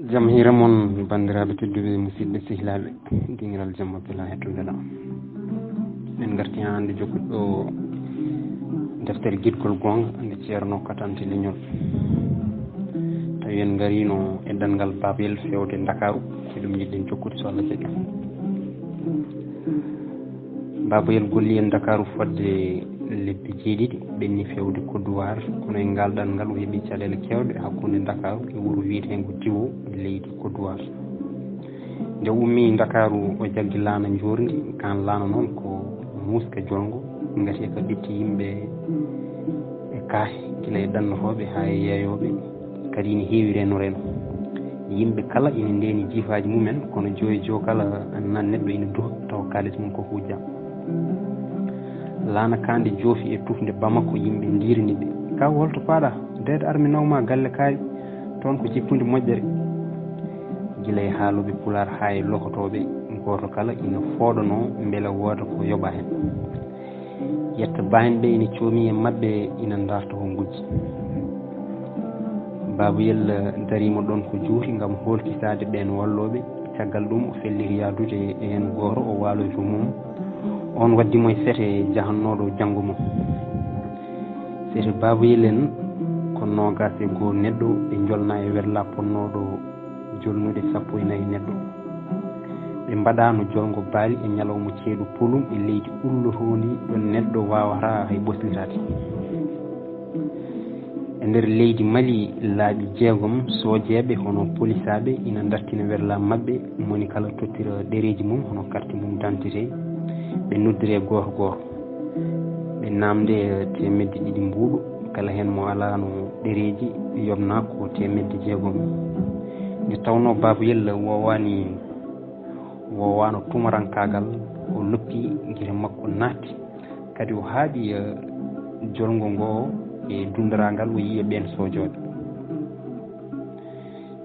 jam hira mon bandiraɓe tedduɓe musidɓe sehilaɓe dingiral jamma bela hettodela min garti ha hande jokkuɗo deftere guidgol gonga nde ceerno katante leñol tawi en garino e ɗanngal babel fewde Dakaru e ɗum jiɗɗen jokkude so Allah jaɓi. babayel golli en Dakaru fodde lebbi jeeɗiɗi ɓenni fewde Kodowar kono e ngalɗal ngal o heeɓi caɗele kewɗe hakkude Dakaru e wuuro wiyetengo Diwo e leydi Kodowar. nde ummi Dakaru o jaggi laana jorndi kan laana noon ko muska jolgo ngati ko ɓetti yimɓe e kaahe gila e ɗannotoɓe ha e yeeyoɓe kadi ne heewi reno reno yimɓe kala ina ndeni jiifaji mumen kono joyo kala nan neɗɗo ina duha taw kalis mum ko hujja. laana kande joofi e tufde Bamako yimɓe ndirini ɓe ka holto paaɗa dede armi nawma galle kaari toon ko jippude moƴƴere gila e haaloɓe Pulaar ha e lokotoɓe goto kala ina fooɗano beele wooda ko yoɓa hen yetta bahen ɓe ina coomi e mabɓe ina darta ko gujji. babayel darima ɗon ko juuti gam holkitade ɓen walloɓe caggal ɗum o felliti yadude e hen goto o waloyto mum on waddimo e seete jahannoɗo janggo mum. seete babayel en ko nogas e goo neɗɗo ɓe jolna e werla ponnoɗo jolnude 14 neɗɗo ɓe mbaɗano jolgo baali e ñalawma ceeɗu polum e leydi ullotondi ɗo neɗɗo wawata hay ɓoslitade. e nder leydi Mali laaɓi 6 sojeɓe hono polisaɓe ina dartina werla mabɓe moni kala tottira ɗereji mum hono carte mum d'identité ɓe noddire goto goto ɓe namde 200 mbuuɗu kala hen mo alano ɗereji yobna ko 600. nde tawno babayel wowano tumarankagal o loppi guite makko naatti kadi o haaɓi jolgo ngo e dundaragal o yii ɓen sojoɓe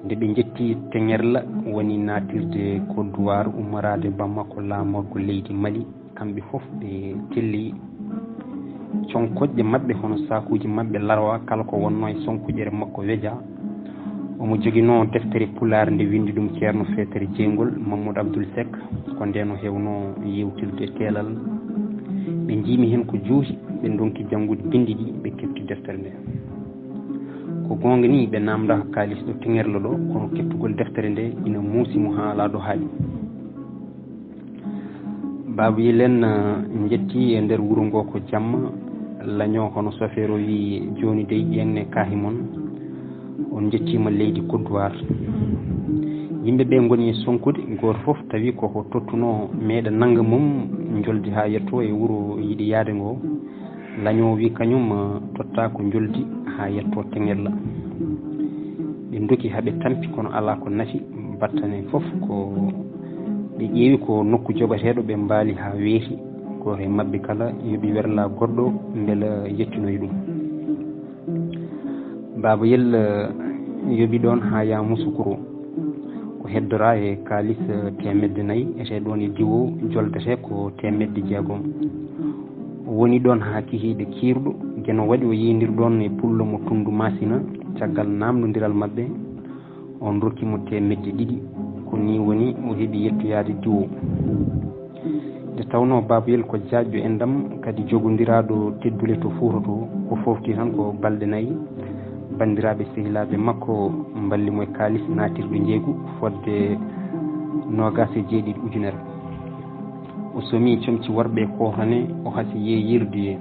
nde ɓe jetti Teŋerla woni natirde Kodowar ummarade Bamako laamorgo leydi Mali kamɓe foof ɓe telli conkoƴƴe mabɓe hono sakuji mabɓe larwa kala ko wonno e sonkujere makko weeja omo joguino deftere Pulaar nde windi ɗum ceerno feetere jeygol Mamadou Abdoul Seck ko nden o hewno yewtilde teelal ɓe jiimi hen ko juuti ɓe donki janngude bindi ɗi ɓe kefti deftere nde ko gonga ni ɓe namdaka kalis ɗo Teŋerla ɗo kono kettugol deftere nde ina muusimo ha ala ɗo haaɗi. babayel en jetti e nder wuuro ngo ko jamma laño hono chauffeur o wi joni dey ƴeŋne kaahi mon on jettima leydi Kodowar yimɓe ɓe goni e sonkude goto foof tawi koko tottuno meeɗa nangga mum joldi ha yetto e wuuro yiiɗi yaade ngo laño wi kañum totta ko joldi ha yetto Teŋerla ɓe doki haaɓe tampi kono ala ko nafi battane foof ko ɓe ƴeewi ko nokku joɓateɗo ɓe mbaali ha weeti goto e mabɓe kala yoɓi werla goɗɗo beela yettinoye ɗum. babayel yoɓi ɗon ha Yamoussoukro ko heddora e kalis 400 ete ɗon e Diwo joldete ko 600. woni ɗon ha kihiɓe kirɗo jeno waɗi o yiidir ɗon e pullo mo Tundu Masina caggal namdodiral mabɓe on rokkimo 200 ko ni woni o heeɓi yettoyade Diwo. nde tawno babayel ko jaajƴo endam kadi jogodiraɗo teddule to Fuuta to ko fofti tan ko balɗe 4 bandiraɓe sehilaɓe makko ballimo e kalis natirɗo jeeygu fodde 27,000 o somi comci worɓe kotane o hasi yeeyirde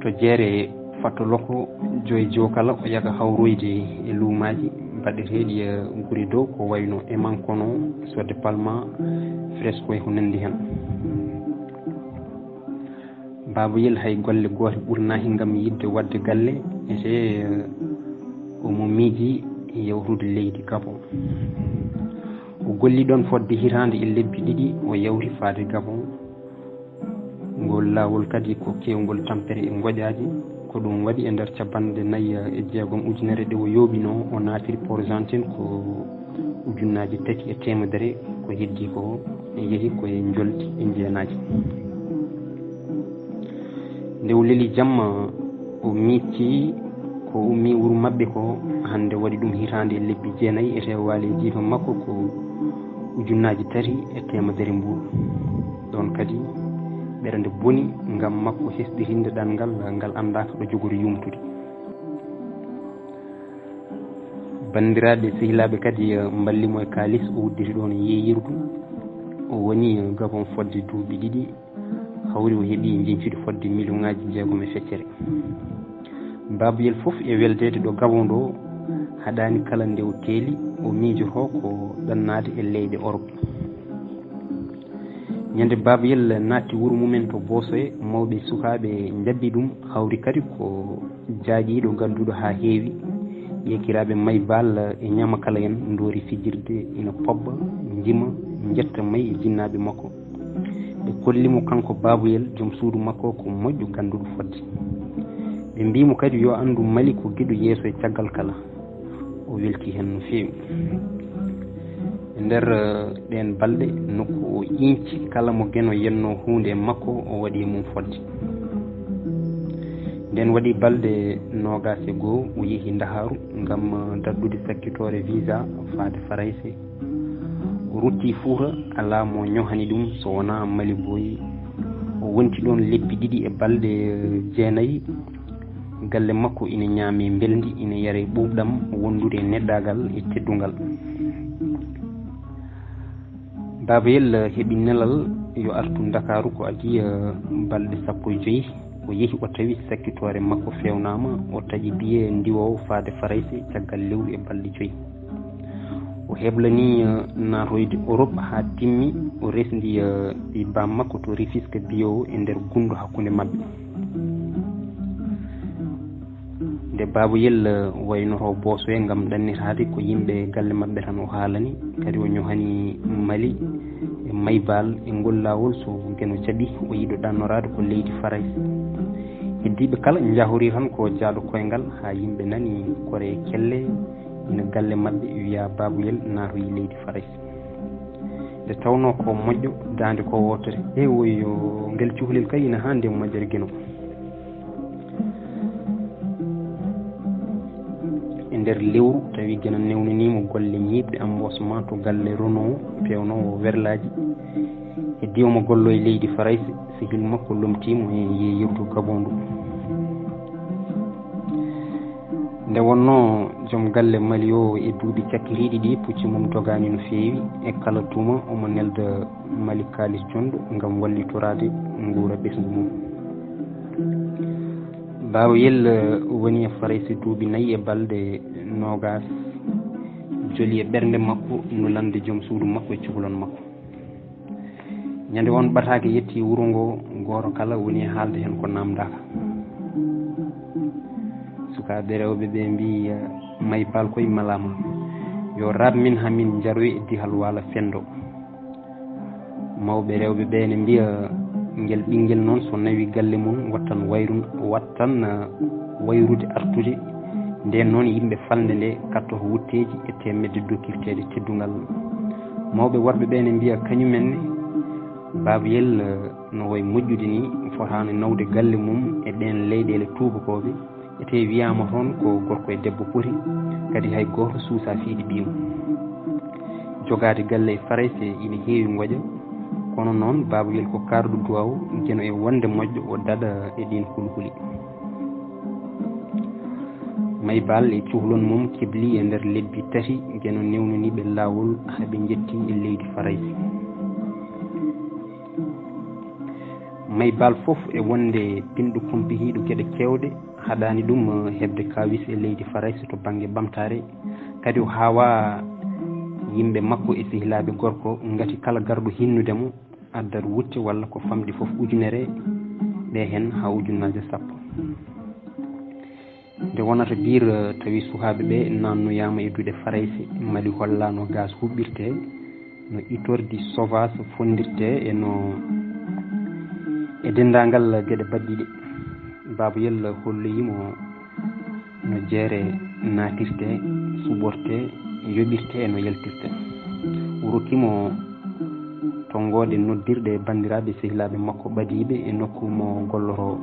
to jeere fatoloko joyo kala o yaga hawroyde e luumaji mbaɗeteɗi e guri dow ko wayno emankono sodde palma fresque e ko nandi hen. babayel hay golle goto ɓurnahi gam yidde wadde galle ete omo miiji yawtude leydi Gabon o golli ɗon fodde hitande e lebbi 2 o yawti faade Gabon ngol lawol kadi ko kewgol tampere e goƴaji ko ɗum waɗi e nder capanɗe 4 ujunere ɗe o yooɓino o naatiri Port-Gentil ko ujunnaji 3 e temedere ko heddi ko yeehi koye joldi e jeenaji. nde o leeli jamma o mitti ko ko ummi wuro mabɓe ko hande waɗi ɗum hitande lebbi 9 ete waali jiifa makko ko 3,100 mbuɗu ɗon kadi ɓerende boni ngam makko hesɗirinde ɗanngal ngal andaka ɗo jogori yumtude. bandiraɓe sehilaɓe kadi mballimo e kalis o wudditi ɗon yeeyirdu o woni Gabon fodde duuɓi 2 hawri o heeɓi jencudi fodde million ŋaji 6 e feccere. Baboyel fof e weldede ɗo Gabon ɗo haɗani kala nde o teeli o miijoto ko ɗannade e leyɗe Europe. ñande Baboyel naatti wuro mumen to Bosoye mawɓe sukaɓe jabbi ɗum hawri kadi ko jaaƴiɗo gadduɗo ha heewi yekiraɓe May Bal e ñama kala en doori fijirde ina pobba jima jetta May e jinnaɓe makko ɓe kollimo kanko Baboyel joom suudu makko ko moƴƴo ganduɗo fodde. ɓe mbimo kadi yo andu Mali ko gueɗo yeeso e caggal kala o welti hen no feewi. e nder ɗen balɗe nokku o inci kala mo gueno yenno hunde e makko o waɗi mum fodde. nden waɗi balɗe 21 o yeehi Ndaharu ngam daddude sakkitore visa faade Farayse. o rutti Fuuta ala mo ñohani ɗum so wona Mali boyi. o wonti ɗon lebbi 2 e balɗe 9 galle makko ina ñaami beldi ina yare ɓuuɓɗam wondude neɗɗagal e teddungal. Baboyel heeɓi nelal yo artu Dakaru ko adi balɗe 15 o yeehi o tawi sakkitore makko fewnama o taƴi biye ndiwowo faade Farayse caggal lewru e balɗe 5. o heblani natoyde Europe ha timmi o resdi ɓi bam makko to Rufisque biyo e nder gundu hakkude mabɓe. nde Baboyel waynoto Bosoye ngam ɗannitade ko yimɓe galle mabɓe tan o haalani kadi o ñohani Mali e May Bal e ngol lawol so gueno jaaɓi o yiiɗo ɗannorade ko leydi Farayse. heddiɓe kala jahori tan ko jaaɗo koyngal ha yimɓe nani kore kelle ina galle mabɓe wiya Baboyel natoyi leydi Farayse. nde tawno ko moƴƴo dande ko wotere woyo ngel cukalel kay ina hande moƴƴere gueno. e nder lewru tawi guena newnanimo golle ñiɓde embauchement to galle Renault pewnowo werlaji heddiwomo gollo e leydi Farayse sehil makko lomtimo e yeeyirdu Gabon ndu. nde wonno joom galle Mali o e duuɓi cakkiriɗi ɗi pucci mum dogani no feewi e kala tuma omo nelda Mali kalis jonɗo ngam wallitorade nguura ɓesgu mum. Baboyel woni e Farayse duuɓi 4 e balɗe 20 joli e ɓernde makko no lande joom suudu makko e cukalon makko. ñande won ɓatake yetti wuro ngo goto kala woni e haalde hen ko namdaka. sukaɓe rewɓe ɓe mbi May Bal koye malama yo rab min hamin jaroy e dihal wala fendo. mawɓe rewɓe ɓe ne mbiya ngel ɓinguel noon so nawi galle mum wattan wayrude artude nden noon yimɓe falde nde kattoto wutteji e temedde dokkirtede teddungal. mawɓe worɓe ɓe ne mbiya kañumenne Baboyel no way moƴƴude ni fotano nawde galle mum e ɗen leyɗele tubakoɓe ete wiyama toon ko gorko e debbo poti kadi hay goto suusa fiiɗi ɓiyum. jogade galle e Farayse ina heewi goƴa kono noon Baboyel ko kardu duwaw gueno e wonde moƴƴo o dada e ɗin hulhuli. May Bal e cuhlon mum kibli e nder lebbi 3 gueno newnaniɓe lawol haaɓe jetti e leydi Farayse. May Bal fof e wonde pinɗo kumpihiɗo gueɗe kewɗe haɗani ɗum hebde kawis e leydi Farayse to banggue ɓamtare kadi o hawa yimɓe makko e sehilaɓe gorko ngati kala garɗo hinnudemo addata wutte walla ko famɗi foof ujunere ɓe hen ha ujunaje 10. nde wonata biir tawi sukaɓe ɓe nannoyama e duuɗe Farayse Mali hollano gaz huɓɓirte no itordi sauvage fondirte e dendagal gueɗe baddiɗe. Baboyel holloyimo no jeere natirte suɓorte yoɓirte e no yaltirte. o rokkimo tonggode noddirɗe bandiraɓe sehilaɓe makko ɓadiɓe e nokku mo golloto.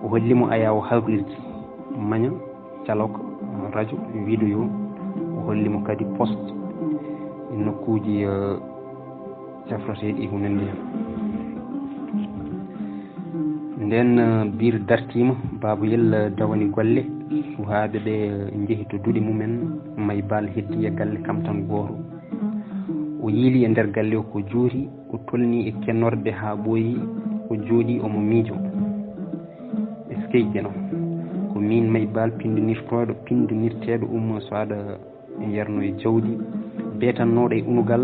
o hollimo aya o hawrirde maña calok radio vidéo o hollimo kadi poste e nokkuji cafrateɗi e hunde ndihen nden bir dartima baboyel dawani golle suhaaɓe ɓe jeehi to duuɗe mumen may bal heddi e galle kam tan goto o yiili e nder galle o ko juuri o tolni e kennorde ha ɓooyi o jooɗi omo miijo eskey jeno ko min may bal pindinirteɗo ummo so aɗa yerno e jawdi beetannoɗo e unugal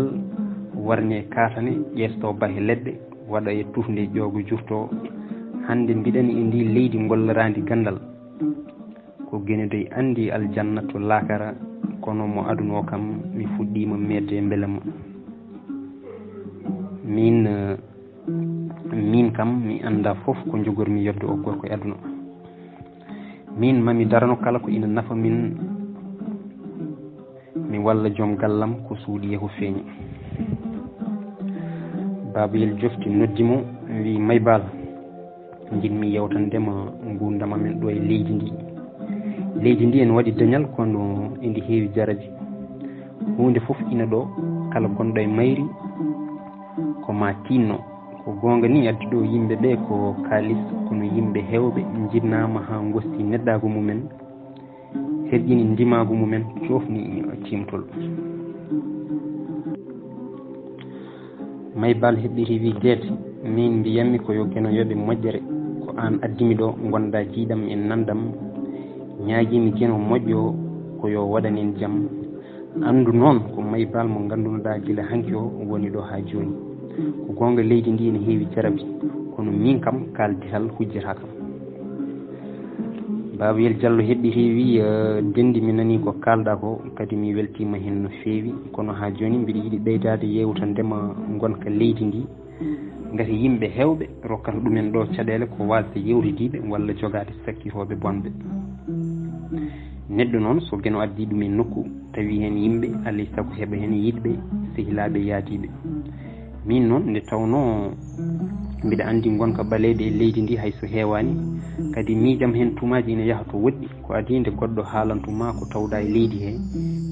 warne e katane ƴeesto bahe leɗɗe waɗa e tufde ƴoogo jurto hande mbiɗen e ndi leydi gollorandi gandal ko genude andi aljanna to lakara kono mo aduno kam mi fuɗɗima medde beelema min kam mi anda foof ko jogormi yobde o gorko e aduna min mami darano kala ko ina nafa min mi walla joom gallam ko suuɗi yeeho feeñi babayel jofti noddimo wi maybal jinmi yewtandema gurdam amen ɗo e leydi ndi en waɗi dañal kono indi heewi jarabi hunde foof ina ɗo kala gonɗo e mayri ko ma tinno ko gonga ni addi ɗo yimɓe ɓe ko kalis kono yimɓe hewɓe jinnama ha gosti neddago mumen herƴini ndimago mumen cofni timtol maybal heɓɓiri wi deete min mbiyammi ko yo genoyoɓe moƴƴere ko an addimi ɗo gonɗa jiiɗam e nandam ñaaguimi geno moƴƴo ko yo waɗanen jaam andu noon ko maybal mo gandunoɗa gila hanki o woni ɗo ha joni ko gonga leydi ndi ne heewi jarabi kono min kam kaldital hujjata kam babayel diallo heɓɓiri wi dendi mi nani ko kalɗa ko kadi mi weltima hen no feewi kono ha joni mbiɗa yiiɗi ɓeydade yewtandema gonka leydi ndi gati yimɓe hewɓe rokkata ɗumen ɗo caɗele ko wasde yewridiɓe walla jogade sakkitoɓe bonɓe neɗɗo noon so gueno addi ɗum e nokku tawi hen yimɓe alay saago heeɓa hen yiɗɓe sehilaɓe yaadiɓe min noon nde tawno mbiɗa andi gonka ɓaleɓe e leydi ndi hayso heewani kadi miijam hen tumaji ina yaaha to woɗɗi ko adi nde goɗɗo haalantuma ko tawɗa e leydi he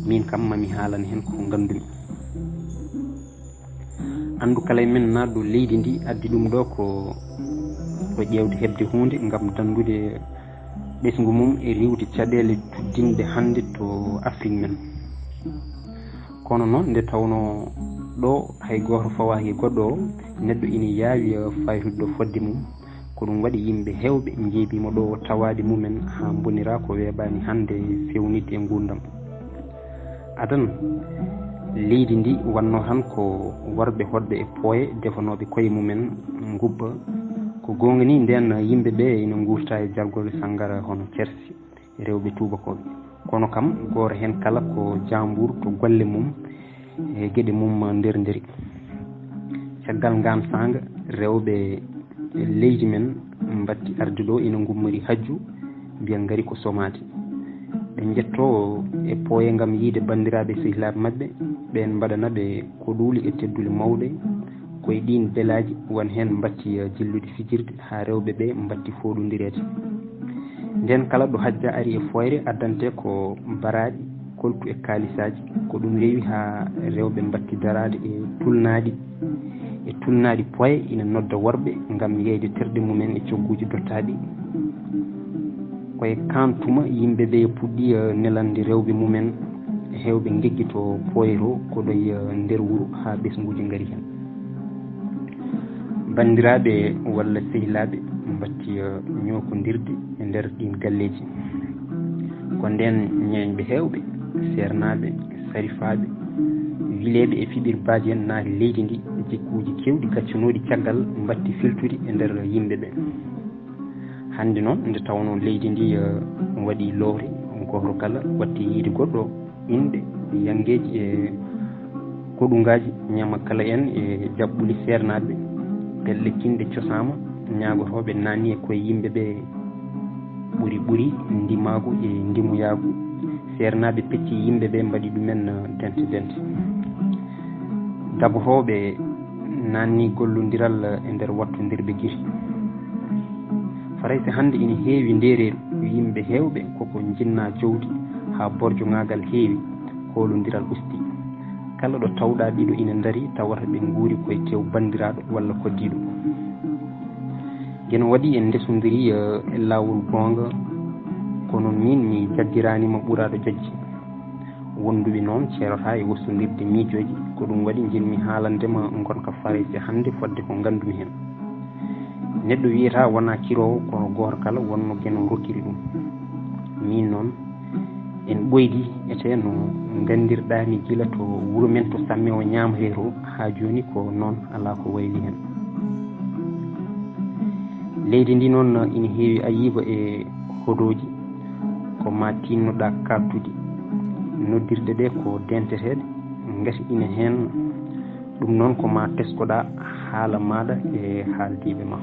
min kam mami haalana hen ko gandumi andu kala men naɗɗo leydi ndi addi ɗum ɗo ko ƴewde heɓde hunde gam dandude ɓesgu mum e riwde caɗele tuddinde hande to Afrique men kono noon nde tawno ɗo hay goto fawaki goɗɗo o neɗɗo ina yaawi faytude ɗo fodde mum ko ɗum waɗi yimɓe hewɓe jeebima ɗo tawade mumen ha bonira ko weeɓani hande fewnidde e gurdam adan leydi ndi wanno tan ko worɓe hodɓe e pooye defanoɓe koye mumen gubba ko gonga ni nden yimɓe ɓe ina gurta e jargol sangara hono cersi rewɓe tubakoɓe kono kam goto hen kala ko jambour to golle mum e gueɗe mum nderi caggal ngan sanga rewɓe leydi men batti arde ɗo ina gummori hajju mbiya gaari ko somade ɓe jetto e pooye gam yiide bandiraɓe sehilaɓe mabɓe ɓen mbaɗanaɓe koɗuli e teddule mawɗe koye ɗin beelaji won hen batti jillude fijirde ha rewɓe ɓe batti foɗodirede nden kala ɗo hajja ari e foyre addante ko baraɗi koltu e kalisaji ko ɗum rewi ha rewɓe batti darade e tulnaɗi poye ina nodda worɓe gam yeyde terɗe mumen e cogguji dottaɗi koye kantuma yimɓeɓe puɗɗi nelande rewɓe mumen hewɓe gegguito poye to koɗoye nder wuuro ha ɓesguji gaari hen bandiraɓe walla sehilaɓe batti ñokodirde e nder ɗin galleji ko nden ñeñɓe hewɓe sernaɓe sarifaɓe wileɓe e fiɓirbaji en naati leydi ndi jikkuji kewɗi gaccanoɗi caggal batti filtude e nder yimɓeɓe hande noon nde tawno leydi ndi waɗi lowre goto kala watti yiide goɗɗo inde yangueji e koɗugaji ñama kala en e jaɓɓuli sernaɓe pelle kinde cosama ñagotoɓe nanni e koye yimɓeɓe ɓuuri ndimagu e ndimuyagu sernaɓe pecci yimɓeɓe mbaɗi ɗumen dente dagotoɓe nanni gollodiral e nder wattodirɓe guiri faraysi hande ina heewi ndereru yimɓe heewɓe koko jinna jowdi ha borjo ŋagal heewi kolodiral usti kala ɗo tawɗa ɗiɗo ina dari tawata ɓe guuri koye tew bandiraɗo walla koddiɗo yen waɗi en ndesodiri e lawol gonga kono min mi jaggiranima ɓuraɗo jaggi wonduɓe noon ceerata e wostodirde miijoji ko ɗum waɗi jinmi haalandema gonka farayse hannde fodde ko gandumi hen neɗɗo wiyata wona kirowo kono goto kala wonno gueno rokkiri ɗum min noon en ɓoydi ete no gandirɗami gila to wuuro men to samme o ñamre to ha joni ko noon ala ko wayli hen leydi ndi noon ina heewi ayiba e hoɗoji ko ma tinnoɗa kabtude noddirɗe ɗe ko denteteɗe gati ina hen ɗum noon ko ma teskoɗa haala maɗa e haaldiɓe ma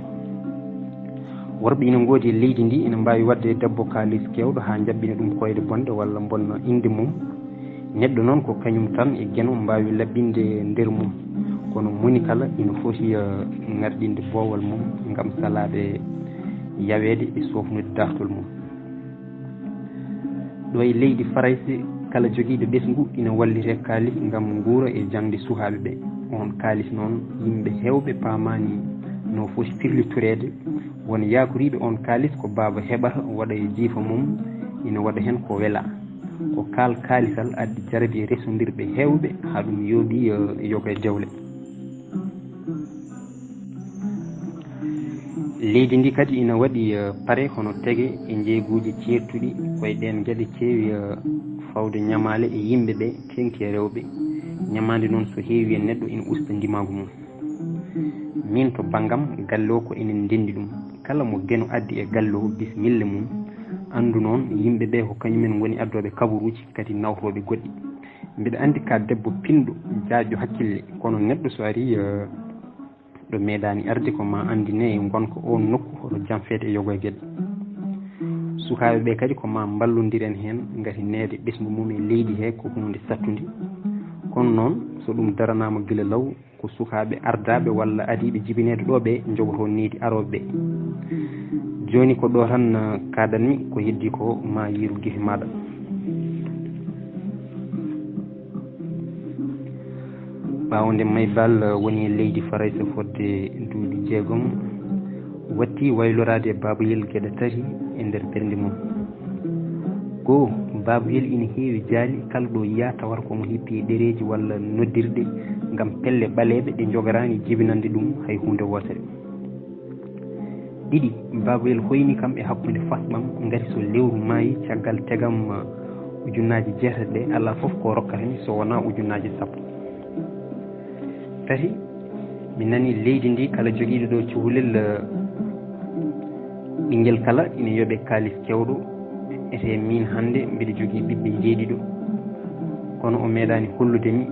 worɓe ina goodi e leydi ndi ina mbawi wadde debbo kalis kewɗo ha jaɓɓina ɗum koyde bonde walla bonna inde mum neɗɗo noon ko kañum tan e gueno mbawi laɓɓinde nder mum kono moni kala ina foti ngarɗinde boowal mum gam salade yawede e sofnude dartol mum ɗo e leydi farayse kala joguiɗo ɓesgu ina wallite kaalis gam guura e jangde suhaɓe ɓe on kaalis noon yimɓe hewɓe pamani no foti firlitorede won yakoriɓe on kaalis ko baba heɓata waɗa e jiifa mum ina waɗa hen ko weela ko kaalisal addi jarabi resodirɓe hewɓe ha ɗum yooɓi yoga e jawle leydi ndi kadi ina waɗi paare hono tege e jeeguji certuɗi koye ɗen gueɗe keewi fawde ñamale e yimɓe ɓe tengti e rewɓe ñamade noon so heewi e neɗɗo ina usta ndimagu mum min to banggam galle o ko enen ndendi ɗum kala mo gueno addi e galle o bisimilla mum andu noon yimɓe ɓe ko kañumen goni addoɓe kabaruji kadi nawtoɓe goɗɗi mbiɗa andi ka debbo pinɗo jaaƴo hakkille kono neɗɗo so ari ɗo meeɗani arde ko ma andine e gonka o nokku hoto janfede e yogo e gueɗe sukaɓe ɓe kadi ko ma ballodiren hen gati neede ɓesgu mum e leydi he ko hunde sattude kono noon so ɗum daranama guila law ko sukaɓe ardaɓe walla adiɓe jibinede ɗo ɓe jogoto needi aroɓe ɓe joni ko ɗo tan kaɗanmi ko heddi ko ma yiiru guife maɗa ɓawde maybal woni e leydi faraysa fodde duuɓi 6 watti waylorade babayel gueɗe tati e nder ɓernde mum goo babayel ina heewi jaali kala ɗo yiya tawata komo hippi ɗereji walla noddirɗe gam pelle ɓaleɓe ɗe jogorani jibinande ɗum hay hunde wotere ɗiɗi babayel hoyni kam e hakkude fasɓam gati so lewru maayi caggal tegam ujunnaji 6 ɗe ala foof ko rokkatami so wona ujunnaji 10 tati mi nani leydi ndi kala joguiɗo ɗo cuhlel ɓinguel kala ina yooɓe kalis kewɗo ete min hande mbiɗa jogui ɓiɓɓe jeeɗiɗo kono o meeɗani holludemi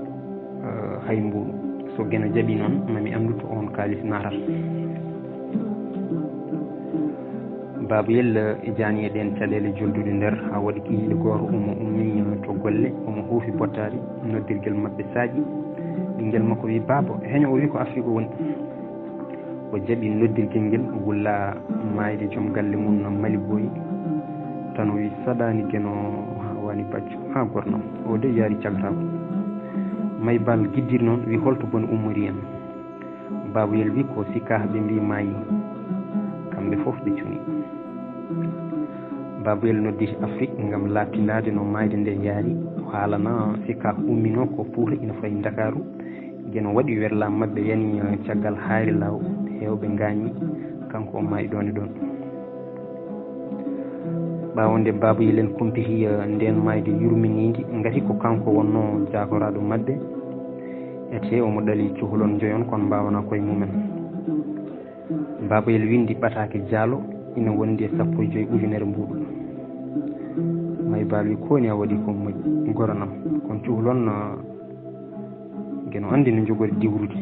hay mbuɗu so gueno jaaɓi noon mami andu to on kalis natata babayel e jani e ɗen caɗele joldude nder ha waɗi kihiɗe goto omo ummi to golle omo huufi bottari noddirguel mabɓe saaƴi ɓinguel makko wi baba heño o wi ko Afrique woni o jaaɓi noddirguel ngel wulla mayde joom galle mum no mali boyi tan o wi saɗani gueno wani bacco ha gornam o de yaari cagratako maybal guiddiri noon wi holto bone ummori en babayel wi ko sikka ɓe mbi maayi kamɓe foof ɓe cuni babayel nodditi Afrique gam labtinade no mayde nde yaari o haalana sikka ummino ko Poutah ina fayi Dakaru gueno waɗi werlam mabɓe yani caggal haari law hewɓe gañi kanko o maayi ɗon e ɗon ɓawde babayel en kumpiti nden mayde yurminidi gati ko kanko wonno jagoraɗo mabɓe ete omo ɗali cuhlon joyon kono mbawana koye mumen babayel windi ɓatake jaalo ina wondi e 15 ujunere mbuɗu maybal wi koni a waɗi ko moƴƴi goranam kono cuhlon gueno andi no jogori diwrude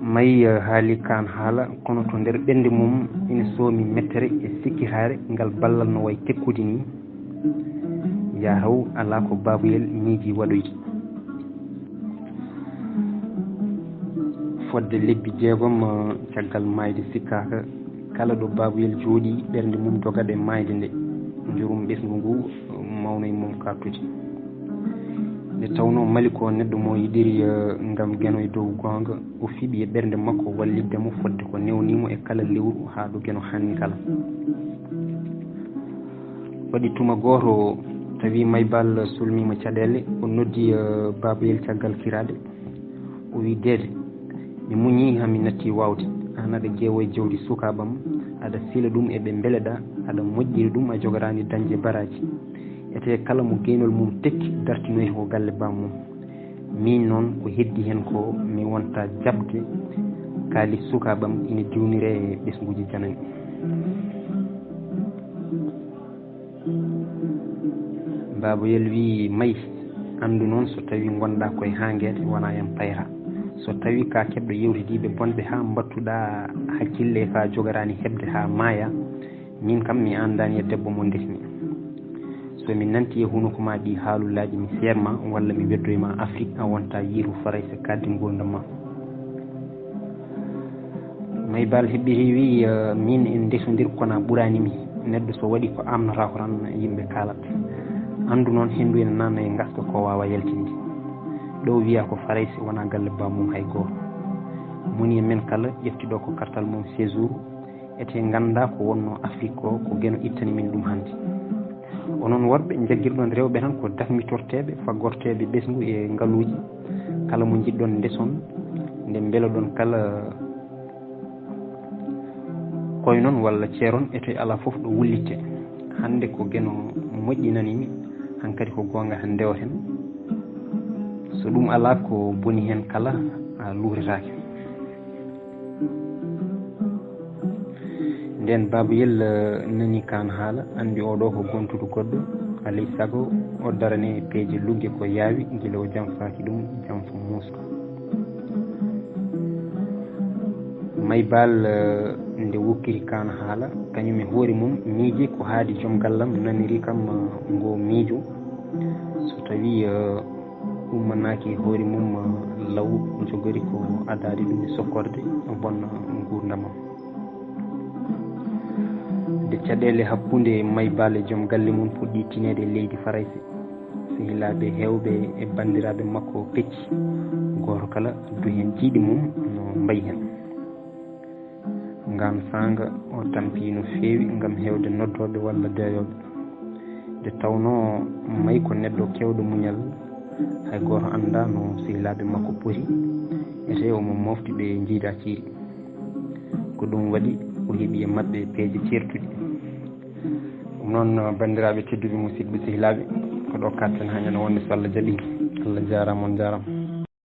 mayi haali kan haala kono to nder ɓernde mum ina soomi mettere e sikkitare ngal ballal no way tekkude ni yahaw ala ko babayel miiji waɗoyde fodde lebbi 6 caggal mayde sikkaka kala ɗo baboyel jooɗi ɓernde mum dogade mayde nde jurum ɓesgu ngu mawno e mum kartude nde tawno mali ko neɗɗo mo yiɗiri ngam geno e dow gonga o fiɓi e ɓernde makko walliddemo fodde ko newnimo e kala lewru ha ɗo geno hanni kala waɗi tuma goto tawi maybal sulmima caɗele o noddi baboyel caggal kiraɗe o wi deede mi muñi hami natti wawde an aɗa ƴeewo e jawdi sukabam aɗa sila ɗum eɓe beeleɗa aɗa moƴƴiri ɗum a jogorani dañde baraji ete kala mo geynol mum tekki dartinoy ko galle bammum min noon ko heddi hen ko mi wonta jabde kaalis sukabam ina diwnire e ɓesguji janani baboyel wi mayi andu noon so tawi gonɗa koye hanguede wona hen payra so tawi ka keɓɗo yewtidiɓe bonɓe ha battuɗa hakkille ka jogorani heɓde ha maaya min kam mi andani e debbo mo desmi somi nanti e hunuko ma ɗi haalullaji mi seerma walla mi weddoyma Afrique a wonta yiiru faraysa kaddi gurdam ma maybal heɓɓiri wi min en desodir kono ɓuranimi neɗɗo so waɗi ko amnata ko tan yimɓe kalat andu noon hendu ene nanna e gaska ko wawa yaltinde ɗo wiya ko faraysi wona galle bamum hay goto moni e men kala ƴettiɗo ko kartal mum séjour ete ganda ko wonno Afrique ko geno ittani min ɗum hannde onon worɓe jagguirɗon rewɓe tan ko dafmitorteɓe faggorteɓe ɓesgu e ngaaluji kala mo jiɗɗon ndeson nde beeleɗon kala koye noon walla ceeron ete ala foof ɗo wullitte hande ko geno moƴƴinanimi hankkadi ko gonga tan ndewaten so ɗum ala ko boni hen kala a luuretake nden baboyel nani kan haala andi oɗo ko gontuɗo goɗɗo alay saago o darane peeje lugge ko yaawi guila o janfaki ɗum janfo muska maybal nde wokkiri kan haala kañum e hoore mum miiji ko haadi joom gallam naniri kam ngo miijo so tawi ummanaki hoore mum law jogori ko adade ɗum e sokkorde bonna gurdamam nde caɗele hakkude maybal e joom galle mum puɗɗi tinede leydi farayse sehilaɓe hewɓe e bandiraɓe makko pecci goto kala addu hen jiiɗi mum no mbayi hen ngam sanga o tampi no feewi ngam hewde noddoɓe walla deeyoɓe nde tawno mayi ko neɗɗo kewɗo muñal hay goto anda no sehilaɓe makko poti ete omo mofti ɓe jiida ciiri ko ɗum waɗi o heeɓi e mabɓe peeje certuɗi ɗum noon bandiraɓe tedduɓe musidɓe sehilaɓe ko ɗo katten ha ñande wonde so Allah jaaɓi Allah jarama on jarama